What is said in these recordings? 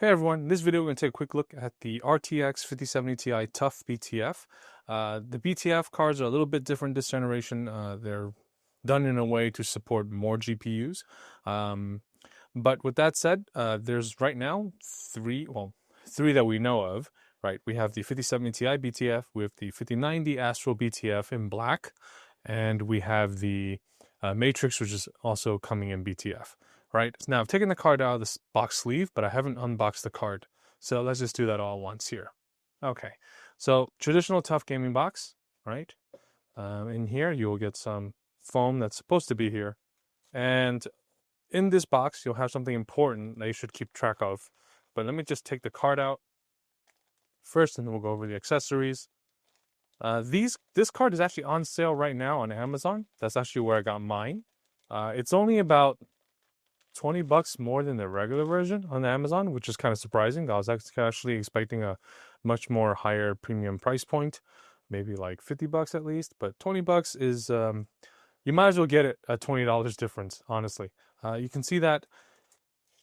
Hey everyone, in this video we're going to take a quick look at the RTX 5070 Ti TUF BTF. The BTF cards are a little bit different this generation. They're done in a way to support more GPUs. But with that said, there's right now three that we know of, right? We have the 5070 Ti BTF, we have the 5090 Astral BTF in black, and we have the Matrix, which is also coming in BTF. Right, now I've taken the card out of this box sleeve, but I haven't unboxed the card. So let's just do that all at once here. Okay, so traditional TUF gaming box, right? In here, you'll get some foam that's supposed to be here. And in this box, you'll have something important that you should keep track of. But let me just take the card out first, and then we'll go over the accessories. This card is actually on sale right now on Amazon. That's actually where I got mine. It's only about $20 more than the regular version on Amazon, which is kind of surprising. I was actually expecting a much more higher premium price point, maybe like $50 at least, but $20 is, you might as well get it at $20 difference, honestly. You can see that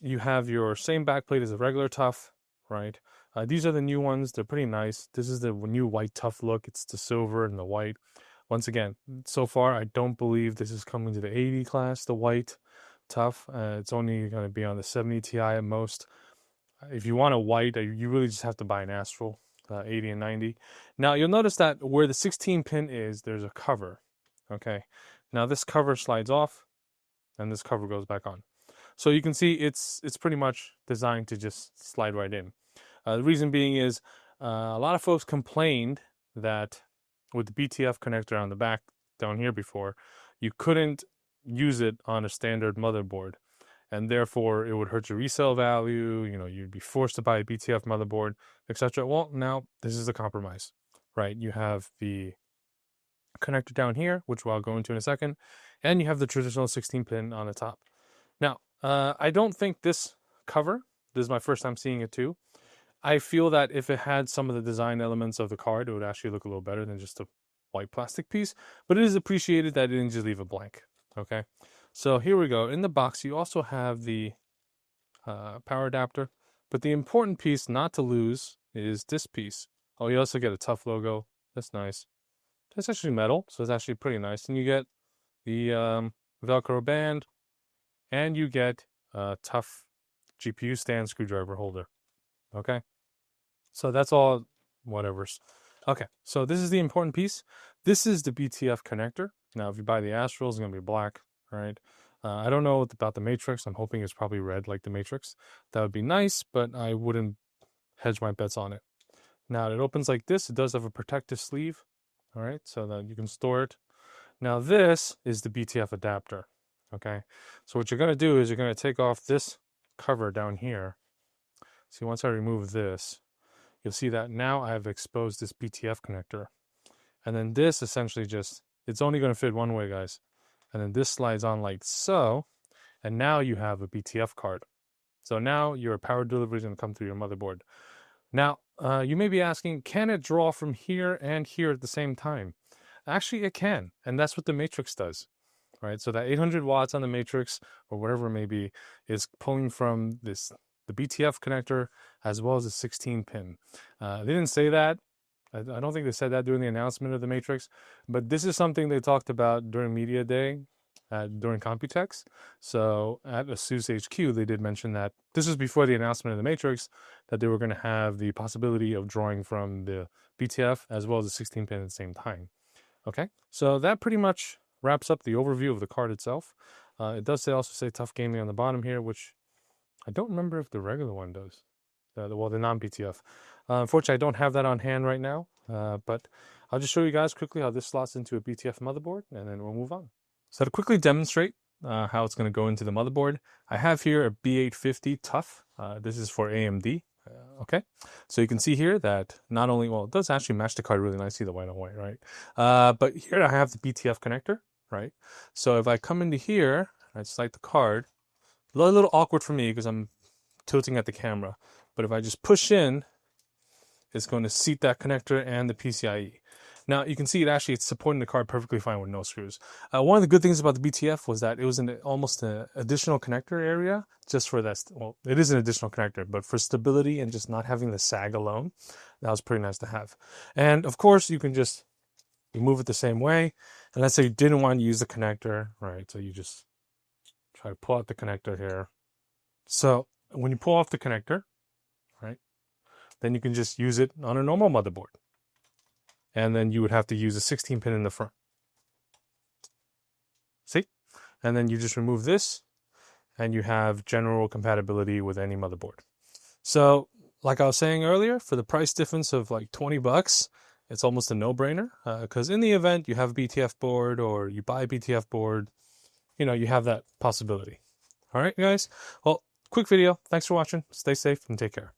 you have your same backplate as a regular TUF, right? These are the new ones. They're pretty nice. This is the new white TUF look. It's the silver and the white. Once again, so far, I don't believe this is coming to the 80 class, the white TUF. It's only going to be on the 70 Ti at most. If you want a white, you really just have to buy an Astral 80 and 90. Now you'll notice that where the 16 pin is, there's a cover. Okay, now this cover slides off, and this cover goes back on. So you can see it's pretty much designed to just slide right in. The reason being is a lot of folks complained that with the BTF connector on the back down here before, you couldn't use it on a standard motherboard, and therefore it would hurt your resale value. You know, you'd be forced to buy a BTF motherboard, etc. Well, now this is the compromise, right? You have the connector down here, which I'll go into in a second, and you have the traditional 16 pin on the top. Now, I don't think this cover, this is my first time seeing it too. I feel that if it had some of the design elements of the card, it would actually look a little better than just a white plastic piece, but it is appreciated that it didn't just leave it blank. Okay, so here we go. In the box, you also have the power adapter, but the important piece not to lose is this piece. Oh, you also get a TUF logo. That's nice. That's actually metal, so it's actually pretty nice. And you get the Velcro band, and you get a TUF GPU stand screwdriver holder. Okay, so that's all whatever's. Okay, so this is the important piece. This is the BTF connector. Now, if you buy the Astral, it's going to be black, right? I don't know about the Matrix. I'm hoping it's probably red like the Matrix. That would be nice, but I wouldn't hedge my bets on it. Now, it opens like this. It does have a protective sleeve, all right, so that you can store it. Now, this is the BTF adapter, okay? So what you're going to do is you're going to take off this cover down here. See, once I remove this, you'll see that now I've exposed this BTF connector. And then this essentially just, it's only going to fit one way, guys. And then this slides on like so. And now you have a BTF card. So now your power delivery is going to come through your motherboard. Now, you may be asking, can it draw from here and here at the same time? Actually, it can. And that's what the Matrix does. Right? So that 800 watts on the Matrix, or whatever it may be, is pulling from the BTF connector as well as the 16 pin. They didn't say that. I don't think they said that during the announcement of the Matrix, but this is something they talked about during Media Day, during Computex. So at ASUS HQ, they did mention that this was before the announcement of the Matrix, that they were going to have the possibility of drawing from the BTF as well as the 16 pin at the same time. Okay, so that pretty much wraps up the overview of the card itself. It does also say TUF Gaming on the bottom here, which I don't remember if the regular one does. The non-BTF. Unfortunately, I don't have that on hand right now, but I'll just show you guys quickly how this slots into a BTF motherboard, and then we'll move on. So to quickly demonstrate how it's going to go into the motherboard, I have here a B850 TUF. This is for AMD. Okay, so you can see here that not only, well, it does actually match the card really nicely, the white on white, right? But here I have the BTF connector, right? So if I come into here, I slide the card, a little awkward for me because I'm tilting at the camera. But if I just push in, it's going to seat that connector and the PCIe. Now you can see it's supporting the card perfectly fine with no screws. One of the good things about the BTF was that it was almost an additional connector area just for that. Well, it is an additional connector, but for stability and just not having the sag alone, that was pretty nice to have. And of course, you can just remove it the same way. And let's say you didn't want to use the connector, right? So you just try to pull out the connector here. So when you pull off the connector, right, then you can just use it on a normal motherboard. And then you would have to use a 16 pin in the front. See? And then you just remove this and you have general compatibility with any motherboard. So like I was saying earlier, for the price difference of like 20 bucks, it's almost a no-brainer, because in the event you have a BTF board or you buy a BTF board, you know, you have that possibility. All right, guys. Well, quick video. Thanks for watching. Stay safe and take care.